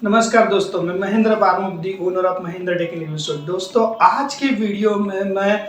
नमस्कार दोस्तों, मैं Mahendra Barmuddi, owner of Mahendra tech investor. दोस्तों, आज के वीडियो में मैं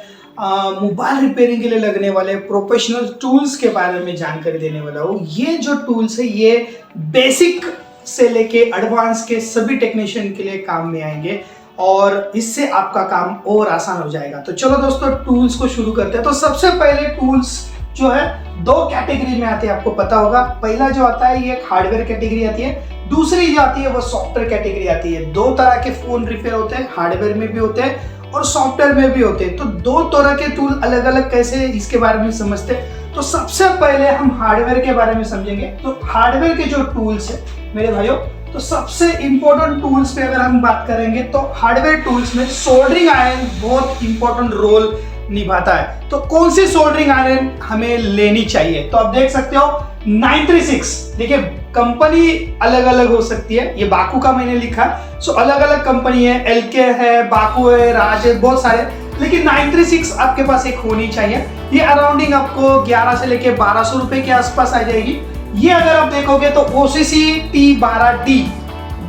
मोबाइल रिपेयरिंग के लिए लगने वाले प्रोफेशनल टूल्स के बारे में जानकारी देने वाला हूँ। ये जो टूल्स है ये बेसिक से लेके एडवांस के सभी टेक्नीशियन के लिए काम में आएंगे और इससे आपका काम और आसान हो जाएगा। तो चलो दोस्तों, टूल्स को शुरू करते हैं। तो सबसे पहले टूल्स जो है दो कैटेगरी में आते हैं, आपको पता होगा। पहला जो आता है ये हार्डवेयर कैटेगरी आती है, दूसरी जो आती है वो सॉफ्टवेयर कैटेगरी आती है। दो तरह के फोन रिपेयर होते हैं, हार्डवेयर में भी होते हैं और सॉफ्टवेयर में भी होते हैं। तो दो तरह के टूल अलग अलग कैसे इसके बारे में समझते हैं। तो सबसे पहले हम हार्डवेयर के बारे में समझेंगे। तो हार्डवेयर के जो टूल्स है मेरे भाइयों, तो सबसे इंपॉर्टेंट टूल्स पे अगर हम बात करेंगे तो हार्डवेयर टूल्स में सोल्डरिंग आयरन बहुत इंपॉर्टेंट रोल निभाता है। तो कौन सी सोल्डरिंग आयरन हमें लेनी चाहिए? तो आप देख सकते हो 936। देखिए, कंपनी अलग अलग हो सकती है। ये बाकू का मैंने लिखा, सो अलग अलग कंपनी है, एलके है, बाकू है, राज है, बहुत सारे, लेकिन 936 आपके पास एक होनी चाहिए। ये अराउंडिंग आपको 11 से लेके 1200 रुपए के आसपास आ जाएगी। ये अगर आप देखोगे तो OCC T12D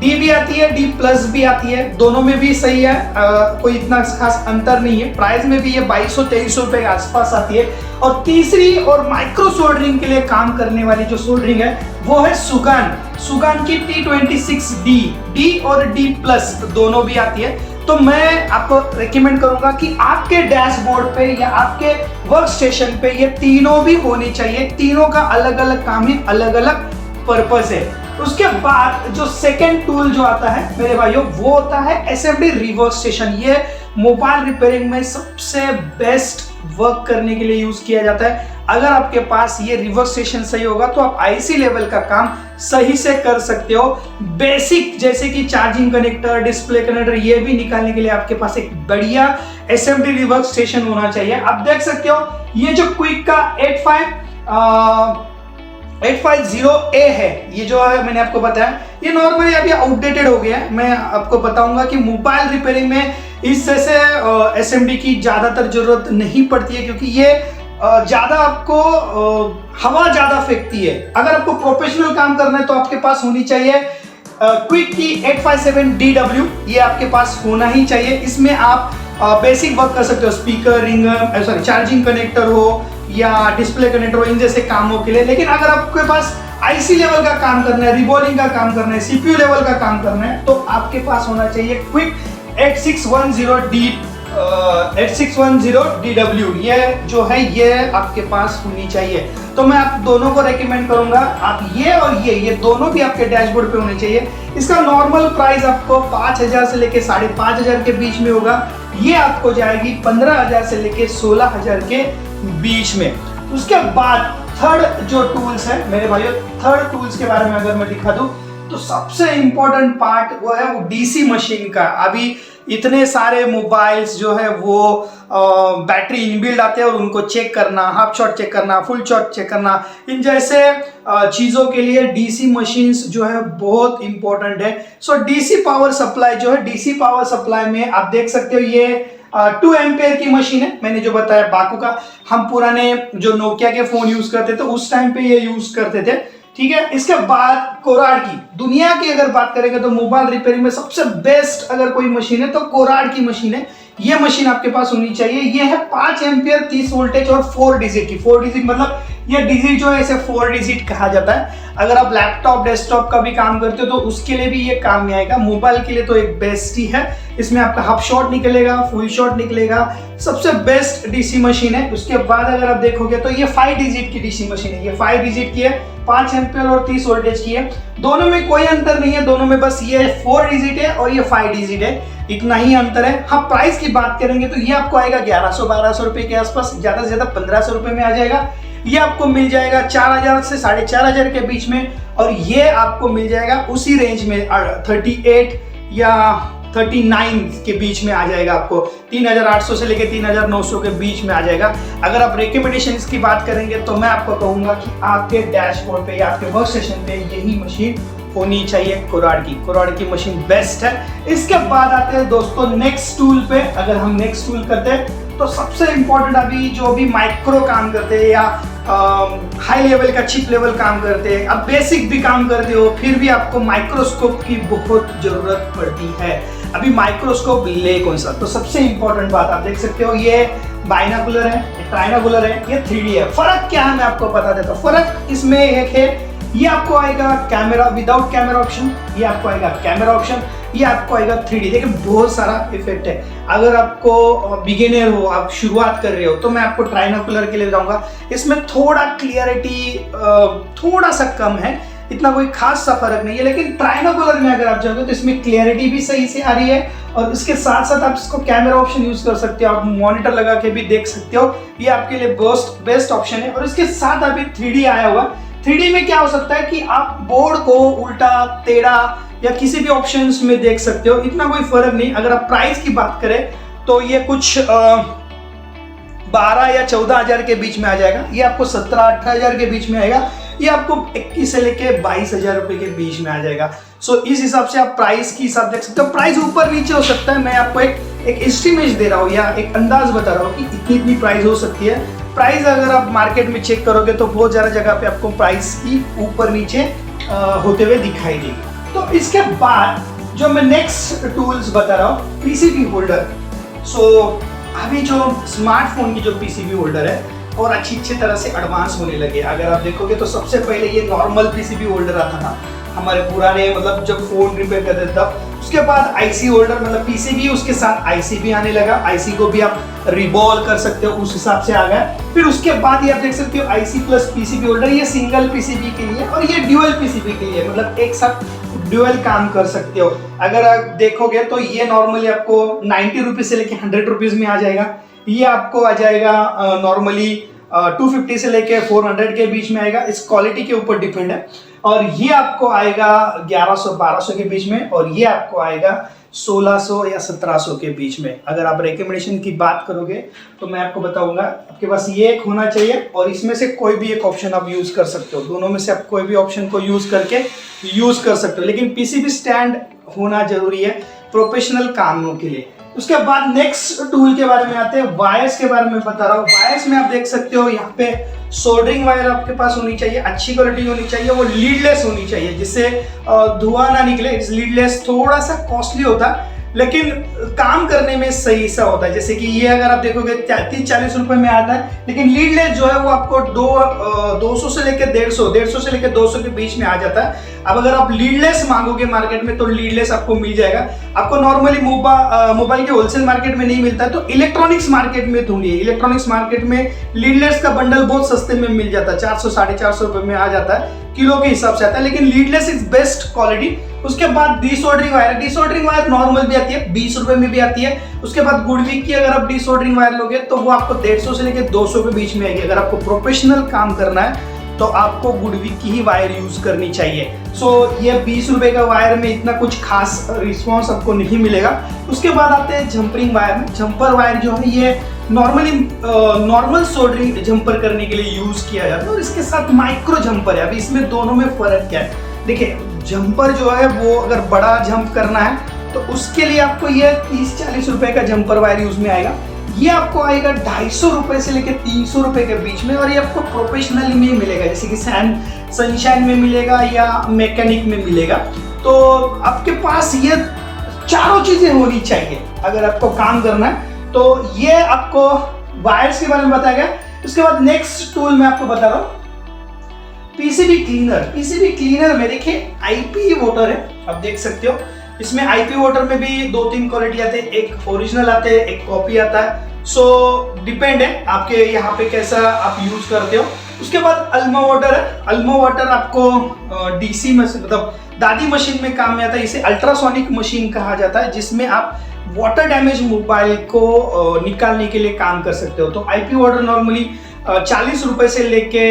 डी भी आती है, डी प्लस भी आती है, दोनों में भी सही है। कोई इतना खास अंतर नहीं है। प्राइस में भी ये 2200-2300 रुपए के आसपास आती है। और तीसरी और माइक्रो सोल्डरिंग के लिए काम करने वाली जो सोल्डरिंग है वो है सुगान की T26D, डी और डी प्लस दोनों भी आती है। तो मैं आपको रेकमेंड करूंगा कि आपके डैशबोर्ड पे या आपके वर्क स्टेशन पे ये तीनों भी होनी चाहिए। तीनों का अलग अलग काम है, अलग अलग पर्पस है। उसके बाद जो सेकेंड टूल जो आता है मेरे भाइयों वो होता है SMD रिवर्स स्टेशन। ये मोबाइल रिपेयरिंग में सबसे बेस्ट वर्क करने के लिए यूज किया जाता है। अगर आपके पास ये रिवर्स स्टेशन सही होगा तो आप IC लेवल का काम सही से कर सकते हो। बेसिक जैसे कि चार्जिंग कनेक्टर, डिस्प्ले कनेक्टर, ये भी निकालने के लिए आपके पास एक बढ़िया SMD रिवर्स स्टेशन होना चाहिए। आप देख सकते हो ये जो क्विक का 850A है, ये जो है मैंने आपको बताया, ये नॉर्मली अभी आउटडेटेड हो गया है। मैं आपको बताऊंगा कि मोबाइल रिपेयरिंग में इस से SMD की ज्यादातर जरूरत नहीं पड़ती है, क्योंकि ये ज्यादा आपको हवा ज्यादा फेंकती है। अगर आपको प्रोफेशनल काम करना है तो आपके पास होनी चाहिए क्विक की 857DW, ये आपके पास होना ही चाहिए। इसमें आप बेसिक वर्क कर सकते हो, स्पीकर, रिंगर, चार्जिंग कनेक्टर हो या डिस्प्ले कनेक्टर हो, इन जैसे कामों के लिए। लेकिन अगर आपके पास IC लेवल का काम करना है, रिबॉलिंग का काम करना है, CPU लेवल का काम करना है, तो आपके पास होना चाहिए क्विक 8610DW। ये जो है ये आपके पास होनी चाहिए। तो मैं आप दोनों को रेकमेंड करूंगा। आप ये और ये दोनों भी आपके डैशबोर्ड पे होने चाहिए। इसका नॉर्मल प्राइस आपको 5000 से लेके 5500 के बीच में होगा। ये आपको जाएगी 15000 से लेके 16000 के बीच में। उसके बाद थर्ड जो टूल्स है मेरे भाइयों, थर्ड टूल्स के बारे में अगर मैं दिखा दूं तो सबसे इंपॉर्टेंट पार्ट वो है वो DC मशीन का। अभी इतने सारे मोबाइल्स जो है वो बैटरी इनबिल्ड आते हैं और उनको चेक करना, हाफ शॉट चेक करना, फुल शॉट चेक करना, इन जैसे चीज़ों के लिए DC मशीन्स जो है बहुत इंपॉर्टेंट है। सो DC पावर सप्लाई जो है, DC पावर सप्लाई में आप देख सकते हो ये 2 एम्पेयर की मशीन है। मैंने जो बताया बाकू का, हम पुराने जो नोकिया के फोन यूज करते थे उस टाइम पे ये यूज करते थे, ठीक है। इसके बाद कोराड की, दुनिया की अगर बात करेंगे तो मोबाइल रिपेयरिंग में सबसे बेस्ट अगर कोई मशीन है तो कोराड की मशीन है। ये मशीन आपके पास होनी चाहिए। ये है 5 एम्पियर 30 वोल्टेज और 4 डिजिट की। 4 डिजिट मतलब ये डिजिट जो है इसे 4 डिजिट कहा जाता है। अगर आप लैपटॉप, डेस्कटॉप का भी काम करते हो तो उसके लिए भी ये काम में आएगा। मोबाइल के लिए तो एक बेस्ट ही है। इसमें आपका हाफ शॉट निकलेगा, फुल शॉट निकलेगा, सबसे बेस्ट DC मशीन है। उसके बाद अगर आप देखोगे तो ये 5 डिजिट की DC मशीन है। ये 5 डिजिट की है, 5 एम्पियर और 30 वोल्टेज की है। दोनों में कोई अंतर नहीं है, दोनों में बस ये 4 डिजिट है और ये 5 डिजिट है, इतना ही अंतर है। हाँ, प्राइस की बात करेंगे तो ये आपको आएगा 1100-1200 रुपए के आसपास, ज्यादा से ज्यादा 1500 रुपए में आ जाएगा। ये आपको मिल जाएगा 4000 से 4500 के बीच में, और ये आपको मिल जाएगा उसी रेंज में 38 या 39 के बीच में आ जाएगा। आपको 3800 से लेके 3900 के बीच में आ जाएगा। अगर आप रिकमेंडेशन की बात करेंगे तो मैं आपको कहूंगा कि आपके डैशबोर्ड पे या आपके वर्क स्टेशन पे यही मशीन होनी चाहिए, कोराड की मशीन बेस्ट है। इसके बाद आते हैं दोस्तों नेक्स्ट टूल पे। अगर हम नेक्स्ट टूल करते हैं तो सबसे इंपॉर्टेंट अभी जो भी माइक्रो काम करते हैं या हाई लेवल का चिप लेवल काम करते हैं, आप बेसिक भी काम करते हो, फिर भी आपको माइक्रोस्कोप की बहुत जरूरत पड़ती है। अभी माइक्रोस्कोप ले कौन सा, तो सबसे इंपॉर्टेंट बात आप देख सकते हो, ये बाइनोकुलर है, ये ट्राइनोकुलर है, ये 3D है। फर्क क्या है मैं आपको बता देता हूँ। फर्क इसमें एक है, ये आपको आएगा कैमरा विदाउट कैमरा ऑप्शन, ये आपको आएगा कैमरा ऑप्शन, ये आपको आएगा 3D। देखिए बहुत सारा इफेक्ट है। अगर आपको बिगिनर हो, आप शुरुआत कर रहे हो, तो मैं आपको ट्राइनोकुलर के लिए जाऊंगा। इसमें थोड़ा क्लियरिटी थोड़ा सा कम है, इतना कोई खास सा फर्क नहीं है। लेकिन ट्राइनोकुलर में अगर आप जाओगे तो इसमें क्लियरिटी भी सही से आ रही है, और इसके साथ साथ आप इसको कैमरा ऑप्शन यूज कर सकते हो, आप मॉनिटर लगा के भी देख सकते हो। ये आपके लिए बेस्ट ऑप्शन है। और इसके साथ अभी 3D आया हुआ। 3D में क्या हो सकता है कि आप बोर्ड को उल्टा टेढ़ा या किसी भी ऑप्शंस में देख सकते हो, इतना कोई फर्क नहीं। अगर आप प्राइस की बात करें तो ये कुछ 12 या 14 हजार के बीच में आ जाएगा। ये आपको 17-18 हजार के बीच में आएगा। ये आपको 21 से लेके 22 हजार रुपए के बीच में आ जाएगा। सो इस हिसाब से आप प्राइस की हिसाब देख सकते हो। प्राइस ऊपर नीचे हो सकता है, मैं आपको एक एस्टिमेट दे रहा हूँ या एक अंदाज बता रहा हूँ कि इतनी प्राइस हो सकती है। प्राइस अगर आप मार्केट में चेक करोगे तो बहुत ज़्यादा जगह पे आपको प्राइस की ऊपर नीचे होते हुए दिखाई देगी। तो इसके बाद जो मैं नेक्स्ट टूल्स बता रहा हूँ, पीसीबी होल्डर। सो अभी जो स्मार्टफोन की जो पीसीबी होल्डर है और अच्छी तरह से एडवांस होने लगे। अगर आप देखोगे तो सबसे पहले ये नॉर्मल पीसीबी होल्डर आता था हमारे पुराने, मतलब जब फोन रिपेयर करते थे तब। उसके बाद आईसी होल्डर, मतलब पीसीबी उसके साथ आईसी भी आने लगा। आईसी को भी आप रिबॉल कर सकते हो, उस हिसाब से आ गया। फिर उसके बाद ये आप देख सकते हो आईसी प्लस पीसीबी होल्डर, ये सिंगल पीसीबी के लिए और ये ड्यूअल पीसीबी के लिए, मतलब एक साथ ड्यूअल काम कर सकते हो। अगर आप देखोगे तो ये नॉर्मली आपको 90 रुपीज से लेके 100 रुपीज में आ जाएगा। ये आपको आ जाएगा नॉर्मली 250 से लेके 400 के बीच में आएगा। इस क्वालिटी के ऊपर डिपेंड है। और ये आपको आएगा 1100-1200 के बीच में, और ये आपको आएगा 1600 या 1700 के बीच में। अगर आप रिकमेंडेशन की बात करोगे तो मैं आपको बताऊंगा, आपके पास ये एक होना चाहिए और इसमें से कोई भी एक ऑप्शन आप यूज कर सकते हो। दोनों में से आप कोई भी ऑप्शन को यूज करके यूज कर सकते हो, लेकिन पीसीबी स्टैंड होना जरूरी है प्रोफेशनल कामों के लिए। उसके बाद नेक्स्ट टूल के बारे में आते हैं, वायर्स के बारे में बता रहा हूँ। वायर्स में आप देख सकते हो यहाँ पे सोल्डरिंग वायर आपके पास होनी चाहिए, अच्छी क्वालिटी होनी चाहिए, वो लीडलेस होनी चाहिए जिससे धुआं ना निकले। लीडलेस थोड़ा सा कॉस्टली होता है लेकिन काम करने में सही सा होता है। जैसे कि ये अगर आप देखोगे 30-40 रुपए में आता है, लेकिन लीडलेस जो है वो आपको 200 से लेकर 150 से लेकर 200 के बीच में आ जाता है। अब अगर आप लीडलेस मांगोगे मार्केट में तो लीडलेस आपको मिल जाएगा। आपको नॉर्मली मोबाइल के होलसेल मार्केट में नहीं मिलता है, तो इलेक्ट्रॉनिक्स मार्केट में ढूंढिए। इलेक्ट्रॉनिक्स मार्केट में लीडलेस का बंडल बहुत सस्ते में मिल जाता है, 400-450 रुपए में आ जाता है, किलो के हिसाब से आता है, लेकिन लीडलेस इज बेस्ट क्वालिटी। उसके बाद desoldering wire, desoldering wire normal भी आती है, 20 रुपए में भी आती है। उसके बाद गुडविक की अगर आप डीसोल्डरिंग वायर लोगे तो वो आपको 150 से लेकर 200 के बीच में आएगी। अगर आपको प्रोफेशनल काम करना है तो आपको गुडविक की ही वायर यूज करनी चाहिए। सो ये 20 रुपए का वायर में इतना कुछ खास रिस्पॉन्स आपको नहीं मिलेगा। उसके बाद आते हैं जंपरिंग वायर में। जंपर वायर जो है ये नॉर्मली नॉर्मल सोल्डरिंग जंपर करने के लिए यूज किया जाता है, और इसके साथ माइक्रो जंपर है। अभी इसमें दोनों में फर्क क्या है, देखिए जंपर जो है वो अगर बड़ा जंप करना है तो उसके लिए आपको ये 30-40 रुपए का जंपर वायर यूज में आएगा। ये आपको आएगा 250 रुपए से लेकर 300 रुपए के बीच में, और ये आपको प्रोफेशनली में मिलेगा, जैसे कि सनशाइन में मिलेगा या मैकेनिक में मिलेगा। तो आपके पास ये चारों चीजें होनी चाहिए अगर आपको काम करना है। तो ये आपको वायर्स के बारे में बताया गया। उसके बाद नेक्स्ट टूल मैं आपको बता रहा हूँ, पीसीबी क्लीनर। पीसीबी क्लीनर में देखिए आईपी वोटर है, आप देख सकते हो। इसमें आईपी वोटर में भी 2-3 क्वालिटी आते हैं, एक ओरिजिनल आते हैं, एक कॉपी आता है। सो डिपेंड है आपके यहाँ पे कैसा आप यूज करते हो। उसके बाद अल्मो वाटर है। अल्मो वाटर आपको डीसी में मतलब दादी मशीन में काम में आता है। इसे अल्ट्रासोनिक मशीन कहा जाता है, जिसमें आप वाटर डैमेज मोबाइल को निकालने के लिए काम कर सकते हो। तो आईपी वाटर नॉर्मली 40 रुपए से लेके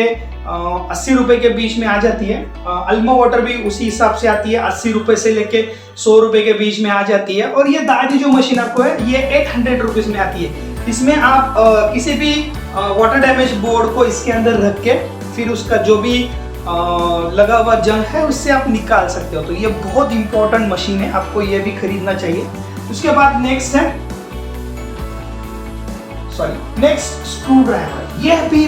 80 रुपए के बीच में आ जाती है। अल्मो वाटर भी उसी हिसाब से आती है, 80 रुपए से लेके 100 रुपए के बीच में आ जाती है। और ये दादी जो मशीन आपको है ये 800 रुपीज में आती है। इसमें आप किसी भी वाटर डैमेज बोर्ड को इसके अंदर रख के फिर उसका जो भी लगा हुआ जंग है उससे आप निकाल सकते हो। तो ये बहुत इंपॉर्टेंट मशीन है, आपको ये भी खरीदना चाहिए। उसके बाद नेक्स्ट स्क्रू ड्राइवर। यह भी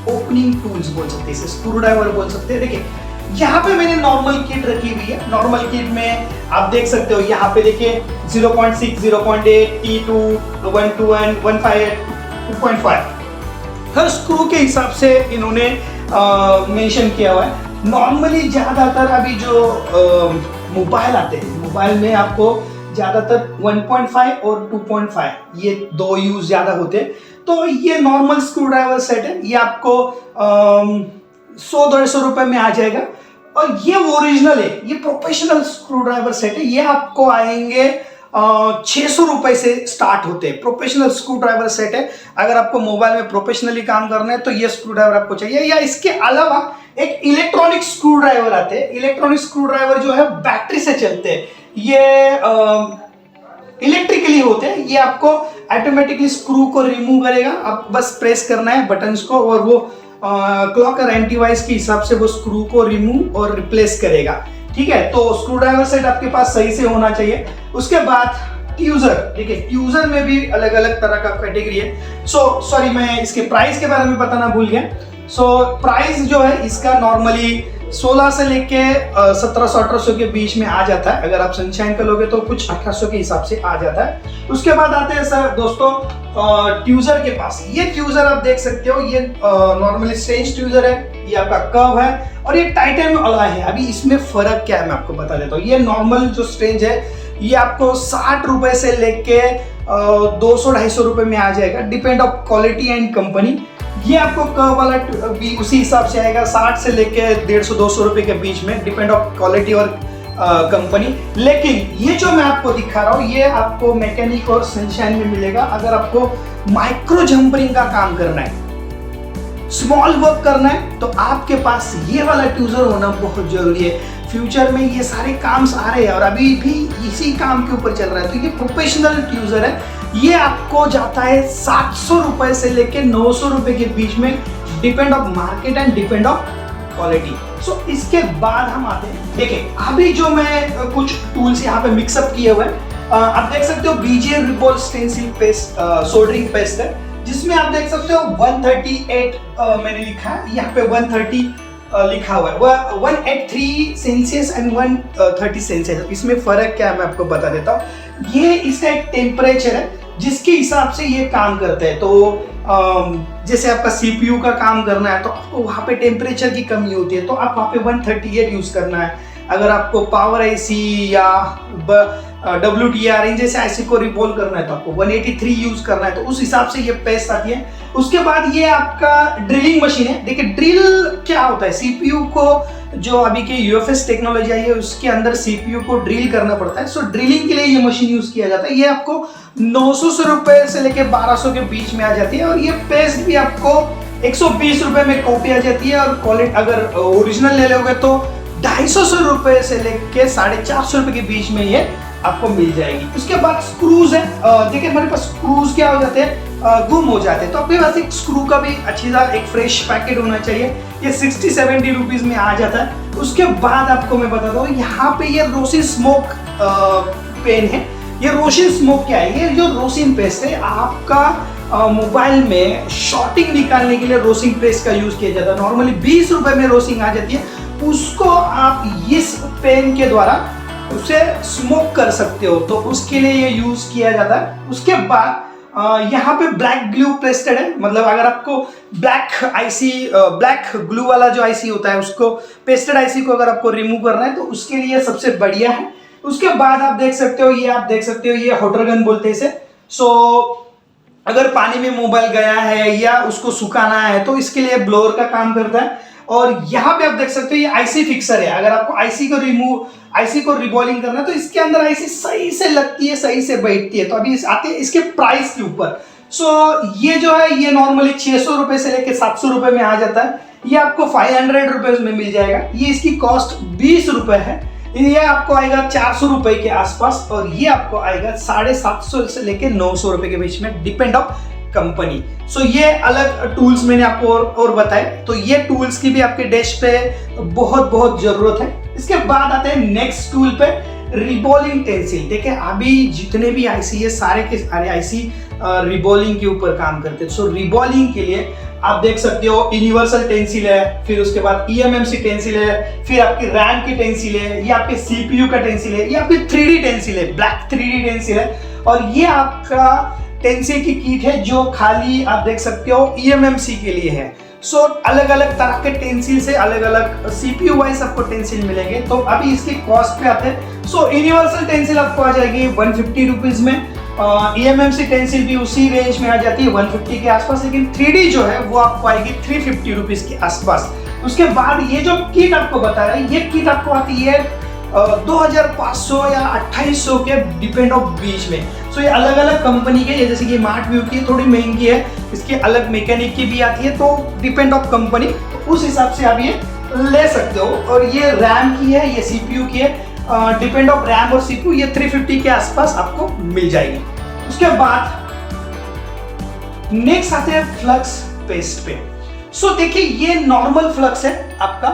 ओपनिंग टूल्स बोल सकते हैं, इसे स्क्रू ड्राइवर बोल सकते हैं। देखिए यहाँ पे मैंने नॉर्मल किट रखी हुई है। नॉर्मल किट में आप देख सकते हो यहाँ पे देखिए 0.6, 0.8, T2, 121, 158, 2.5 हर स्क्रू के हिसाब से इन्होंने मेंशन किया हुआ है। नॉर्मली ज़्यादातर अभी जो मोबाइल आते हैं, मोबाइल में आपको ज़्यादातर 1.5 और 2.5 ये दो यूज ज़्यादा होते हैं। तो ये नॉर्मल स्क्रू ड्राइवर सेट है, ये आपको 100-150 रुपए में आ जाएगा। और ये ओरिजिनल है, ये प्रोफेशनल स्क्रू ड्राइवर सेट है, ये आपको आएंगे 600 रुपए से स्टार्ट होते हैं। प्रोफेशनल स्क्रू ड्राइवर सेट है। अगर आपको मोबाइल में प्रोफेशनली काम करना है तो ये स्क्रू ड्राइवर आपको चाहिए। या इसके अलावा एक इलेक्ट्रॉनिक स्क्रू ड्राइवर आते हैं। इलेक्ट्रॉनिक स्क्रू ड्राइवर जो है बैटरी से चलते हैं, ये इलेक्ट्रिकली होते हैं। ये आपको ऑटोमेटिकली स्क्रू को रिमूव करेगा, आप बस प्रेस करना है बटन्स को और वो क्लॉक और एंटीवाइज के हिसाब से वो स्क्रू को रिमूव और रिप्लेस करेगा। ठीक है, तो स्क्रू ड्राइवर सेट आपके पास सही से होना चाहिए। उसके बाद ट्यूजर, देखिए ट्यूजर में भी अलग अलग तरह का कैटेगरी है। सॉरी मैं इसके प्राइस के बारे में बताना भूल गया। प्राइस जो है इसका नॉर्मली 16 से लेके 1700-1800 के बीच में आ जाता है। अगर आप सनशाइन का लोगे तो कुछ 1800 के हिसाब से आ जाता है। उसके बाद आते हैं सर दोस्तों ट्यूजर के पास। ये ट्यूजर आप देख सकते हो, ये नॉर्मली स्ट्रेंज ट्यूजर है, ये आपका कर्व है और ये टाइटेनियम अलॉय है। अभी इसमें फर्क क्या है मैं आपको बता देता हूँ। ये नॉर्मल जो स्ट्रेंज है ये आपको 60 रुपए से लेके 200-250 रुपए में आ जाएगा, depend of quality and company. ये आपको कर्व वाला भी उसी हिसाब से आएगा, 60 से लेके 150-200 रुपए के बीच में, डिपेंड ऑफ क्वालिटी और कंपनी। लेकिन ये जो मैं आपको दिखा रहा हूँ ये आपको मैकेनिक और सनशाइन में मिलेगा। अगर आपको माइक्रो जंपरिंग का काम करना है, स्मॉल वर्क करना है, तो आपके पास ये वाला ट्यूजर होना बहुत जरूरी है। फ्यूचर में ये सारे काम आ रहे हैं और अभी भी इसी काम के ऊपर चल रहा है। तो ये प्रोफेशनल ट्यूजर है, ये आपको जाता है 700 रुपए से लेके 900 रुपए के बीच में, depend of market and depend of quality. इसके बाद हम आते हैं, देखिए अभी जो मैं कुछ टूल्स यहाँ पे मिक्सअप किए हुए हैं, आप देख सकते हो BJ रिबॉल stencil paste soldering paste है, जिसमें आप देख सकते हो 138 मैंने लिखा है, यहाँ पे 130 लिखा हुआ है, 183 सेल्सियस एंड 130 सेल्सियस। इसमें फर्क क्या है मैं आपको बता देता हूँ। ये इसका एक टेम्परेचर है जिसके हिसाब से ये काम करते हैं। तो जैसे आपका CPU का काम करना है तो आपको वहाँ पे टेम्परेचर की कमी होती है, तो आप वहाँ पे 138 यूज करना है। अगर आपको पावर IC या WTR इन जैसे IC को रिवॉल्व करना है तो आपको 183 यूज करना है, तो उस हिसाब से ये पेस्ट आती है। उसके बाद ये आपका ड्रिलिंग मशीन है। देखिए ड्रिल क्या होता है, CPU को जो अभी के UFS टेक्नोलॉजी आई है उसके अंदर CPU को ड्रिल करना पड़ता है। सो ड्रिलिंग के लिए ये मशीन यूज किया जाता है। ये आपको 900 रुपए से लेके 1200 के बीच में आ जाती है और ये पेस्ट भी आपको 120 रुपए में कॉपी आ जाती है। और क्वालिटी अगर ओरिजिनल ले लोगे तो 250 रुपए से लेके 450 रुपए के बीच में ये आपको मिल जाएगी। उसके बाद स्क्रूज है, देखिए हमारे पास स्क्रूज क्या हो जाते हैं, गुम हो जाते हैं, तो आपके पास एक स्क्रू का भी अच्छी सा एक फ्रेश पैकेट होना चाहिए। ये 60-70 रुपीज में आ जाता है। उसके बाद आपको मैं बताता हूँ, यहाँ पे ये रोसिन स्मोक पेन है। ये रोसिन स्मोक क्या है, ये जो रोसिन पेस्ट है आपका मोबाइल में शॉर्टिंग निकालने के लिए रोसिंग पेस्ट का यूज किया जाता है। नॉर्मली 20 रुपए में रोसिंग आ जाती है, उसको आप इस पेन के द्वारा उसे स्मोक कर सकते हो, तो उसके लिए ये यूज किया जाता है। उसके बाद यहाँ पे ब्लैक ग्लू पेस्टेड है, मतलब अगर आपको ब्लैक ग्लू वाला जो IC होता है उसको पेस्टेड IC को अगर आपको रिमूव करना है तो उसके लिए सबसे बढ़िया है। उसके बाद आप देख सकते हो, ये हॉटर गन बोलते हैं इसे। अगर पानी में मोबाइल गया है या उसको सुखाना है तो इसके लिए ब्लोअर का काम करता है। और यहाँ पे आप देख सकते हो ये IC फिक्सर है। अगर आपको IC को रिबॉलिंग करना है तो इसके अंदर IC सही से लगती है, सही से बैठती है। तो अभी आते हैं इसके प्राइस के ऊपर। ये जो है ये नॉर्मली 600 रुपए से लेके 700 रुपए में आ जाता है। ये आपको 500 रुपए में मिल जाएगा। ये इसकी कॉस्ट 20 रुपए है। ये आपको आएगा 400 रुपए के आसपास और ये आपको आएगा 750 से लेके 900 रुपए के बीच में, डिपेंड ऑफ कंपनी। ये अलग टूल्स मैंने आपको और बताए। तो ये टूल्स की भी आपके डैश पे बहुत जरूरत है। इसके बाद आते हैं नेक्स्ट टूल पे, रिबॉलिंग टेंसिल। देखिए अभी जितने भी IC है सारे के सारे IC रिबॉलिंग के ऊपर काम करते हैं। रिबॉलिंग के लिए आप देख सकते हो यूनिवर्सल टेंसिल है, फिर उसके बाद eMMC टेंसिल है, फिर आपकी रैम की टेंसिल है, ये आपके CPU का टेंसिल है, ये आपकी 3D टेंसिल है, ब्लैक 3D टेंसिल है। और ये आपका टेंसिल की किट है जो खाली आप देख सकते हो eMMC के लिए है। सो अलग अलग तरह के टेंसिल से अलग अलग CPU वाइज आपको टेंसिल मिलेंगे। तो अभी इसकी कॉस्ट पे आते हैं। सो यूनिवर्सल टेंसिल आपको आ जाएगी 150 रुपीज में, eMMC टेंसिल भी उसी रेंज में आ जाती है 150 के आसपास, लेकिन 3D जो है वो आपको आएगी 350 रुपीज के आसपास। उसके बाद ये जो किट आपको बता रहा है, ये किट आपको आती है 2500 या 2800 के डिपेंड ऑफ बीच में। सो ये अलग अलग कंपनी के, ये जैसे कि मार्ट व्यू की थोड़ी महंगी है, इसकी अलग मैकेनिक की भी आती है, तो डिपेंड ऑफ कंपनी, तो उस हिसाब से आप ये ले सकते हो। और ये रैम की है, ये CPU की है, डिपेंड ऑफ रैम और CPU, ये 350 के आसपास आपको मिल जाएगी। उसके बाद नेक्स्ट आते हैं फ्लक्स पेस्ट पे। सो देखिए ये नॉर्मल फ्लक्स है आपका।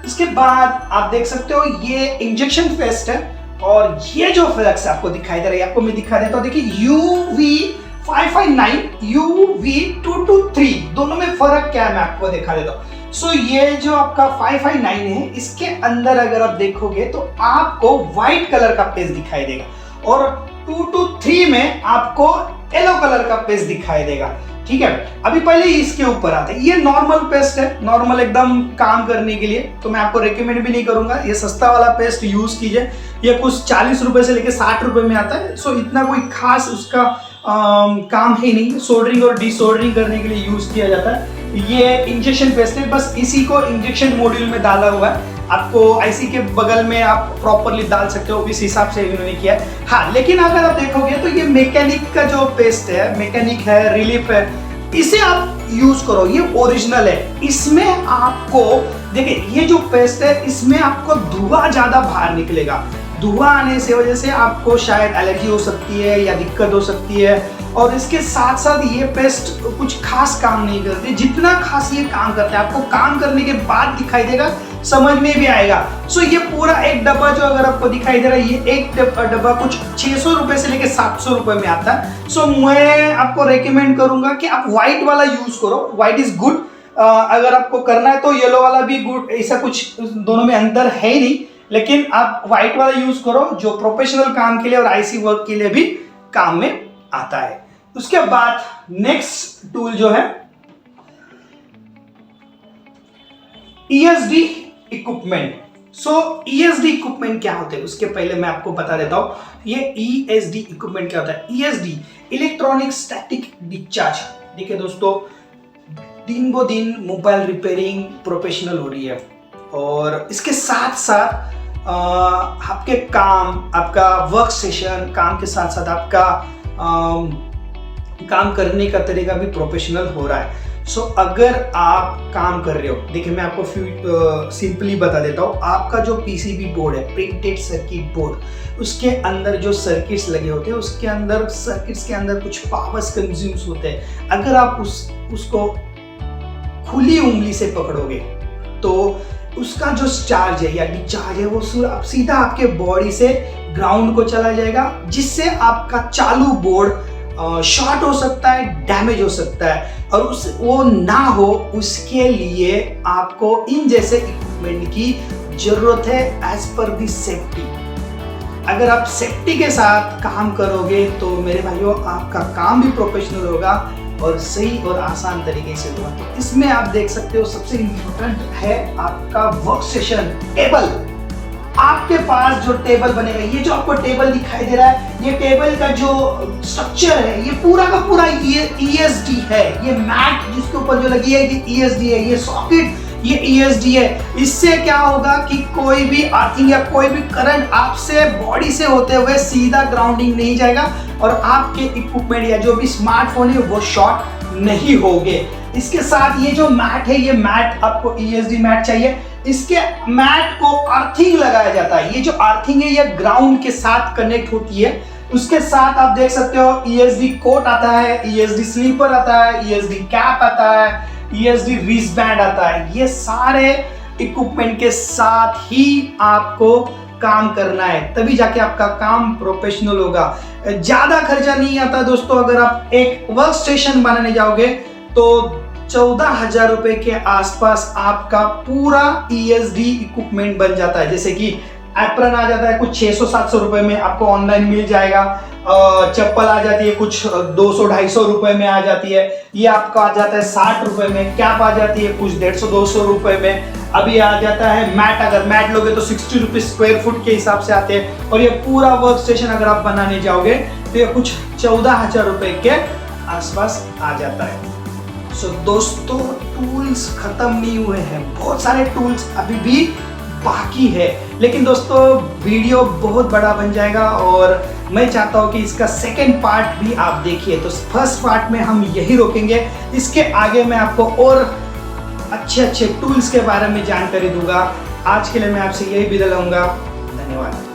इसके बाद आप देख सकते हो ये इंजेक्शन पेस्ट है, और ये जो फ्लक्स आपको दिखाई दे रहा है, आपको मैं दिखा देता हूं। देखिए UV559 UV223 दोनों में फर्क क्या है मैं आपको दिखा देता हूं। सो ये जो आपका 559 है, इसके अंदर अगर आप देखोगे तो आपको व्हाइट कलर का पेस्ट दिखाई देगा, और 223 में आपको येलो कलर का पेस्ट दिखाई देगा। ठीक है, अभी पहले इसके ऊपर आते हैं। ये नॉर्मल पेस्ट है, नॉर्मल एकदम काम करने के लिए, तो मैं आपको रेकमेंड भी नहीं करूंगा ये सस्ता वाला पेस्ट यूज कीजिए। ये कुछ 40 रुपए से लेके 60 रुपए में आता है। सो इतना कोई खास उसका काम ही नहीं, सोल्डरिंग और डिसोल्डरिंग करने के लिए यूज किया जाता है। ये इंजेक्शन पेस्ट है, बस इसी को इंजेक्शन मॉड्यूल में डाला हुआ है, आपको आईसी के बगल में आप प्रॉपरली डाल सकते हो, इस हिसाब से इन्होंने किया है। हाँ, लेकिन अगर आप देखोगे तो ये मैकेनिक का जो पेस्ट है, मैकेनिक है, रिलीफ है, इसे आप यूज करो, ये ओरिजिनल है। इसमें आपको देखिए ये जो पेस्ट है, इसमें आपको धुआं ज्यादा बाहर निकलेगा। धुआं आने से वजह से आपको शायद एलर्जी हो सकती है या दिक्कत हो सकती है। और इसके साथ साथ ये पेस्ट कुछ खास काम नहीं करते, जितना खास ये काम करते हैं आपको काम करने के बाद दिखाई देगा, समझ में भी आएगा। सो ये पूरा एक डब्बा जो अगर आपको दिखाई दे रहा है, ये एक डब्बा कुछ 600 रुपए से लेके 700 रुपए में आता है। सो मैं आपको रेकमेंड करूंगा कि आप व्हाइट वाला यूज करो, व्हाइट इज गुड। अगर आपको करना है तो येलो वाला भी गुड, ऐसा कुछ दोनों में अंतर है ही नहीं, लेकिन आप व्हाइट वाला यूज करो जो प्रोफेशनल काम के लिए और आईसी वर्क के लिए भी काम में आता है। उसके बाद नेक्स्ट टूल जो है ESD इक्विपमेंट। सो ESD इक्विपमेंट क्या होते हैं उसके पहले मैं आपको बता देता हूं। ये ESD इक्विपमेंट क्या होता है। ESD electronic static discharge. देखिए दोस्तों, दिन ब दिन मोबाइल रिपेयरिंग प्रोफेशनल हो रही है, और इसके साथ साथ आपके काम, आपका वर्क सेशन, काम के साथ साथ आपका काम करने का तरीका भी प्रोफेशनल हो रहा है। सो अगर आप काम कर रहे हो, देखिए मैं आपको सिंपली बता देता हूँ। आपका जो PCB बोर्ड है, प्रिंटेड सर्किट बोर्ड, उसके अंदर जो सर्किट्स लगे होते हैं, उसके अंदर सर्किट्स के अंदर कुछ पावर्स कंज्यूम्स होते हैं। अगर आप उसको खुली उंगली से पकड़ोगे तो उसका जो चार्ज है या डिस्चार्ज है वो सीधा आपके बॉडी से ग्राउंड को चला जाएगा, जिससे आपका चालू बोर्ड शॉर्ट हो सकता है, डैमेज हो सकता है। और वो ना हो उसके लिए आपको इन जैसे इक्विपमेंट की जरूरत है एज पर दी सेफ्टी। अगर आप सेफ्टी के साथ काम करोगे तो मेरे भाइयों आपका काम भी प्रोफेशनल होगा और सही और आसान तरीके से होगा। तो इसमें आप देख सकते हो सबसे इम्पोर्टेंट है आपका वर्क सेशन टेबल। आपके पास जो टेबल बनेगा, ये जो आपको टेबल दिखाई दे रहा है, ये टेबल का जो स्ट्रक्चर है ये पूरा का पूरा ESD है। ये मैट जिसके ऊपर जो लगी है ये ESD है, ये सॉकेट ये ESD है। इससे क्या होगा कि कोई भी अर्थिंग या कोई भी करंट आपसे बॉडी से होते हुए सीधा ग्राउंडिंग नहीं जाएगा, और आपके इक्विपमेंट या जो भी स्मार्टफोन है वो शॉर्ट नहीं होंगे। इसके साथ ये जो मैट है, ये मैट आपको ESD मैट चाहिए। इसके मैट को अर्थिंग लगाया जाता है। ये जो अर्थिंग है ये ग्राउंड के साथ कनेक्ट होती है। उसके साथ आप देख सकते हो ESD कोट आता है, ESD स्लीपर आता है, ESD कैप आता है, ESD रिस्टबैंड आता है। ये सारे इक्विपमेंट के साथ ही आपको काम करना है, तभी जाके आपका काम प्रोफेशनल होगा। ज्यादा खर्चा नहीं आता दोस्तों। अगर आप एक वर्क स्टेशन बनाने जाओगे तो 14,000 रुपए के आसपास आपका पूरा ESD इक्विपमेंट बन जाता है। जैसे कि एप्रन आ जाता है कुछ 600-700 रुपए में, आपको ऑनलाइन मिल जाएगा। चप्पल आ जाती है कुछ 200-250 रुपए में आ जाती है। ये आपका आ जाता है 60 रुपए में। कैप आ जाती है कुछ 150-200 रुपए में। अभी आ जाता है मैट, अगर मैट लोगे तो 60 रुपीज स्क्वायर फुट के हिसाब से आते हैं। और ये पूरा वर्क स्टेशन अगर आप बनाने जाओगे तो ये कुछ 14,000 रुपए के आसपास आ जाता है। सो दोस्तों, टूल्स खत्म नहीं हुए हैं, बहुत सारे टूल्स अभी भी बाकी है। लेकिन दोस्तों वीडियो बहुत बड़ा बन जाएगा और मैं चाहता हूँ कि इसका सेकंड पार्ट भी आप देखिए। तो फर्स्ट पार्ट में हम यही रोकेंगे, इसके आगे मैं आपको और अच्छे टूल्स के बारे में जानकारी दूंगा। आज के लिए मैं आपसे यही विदा लूंगा। धन्यवाद।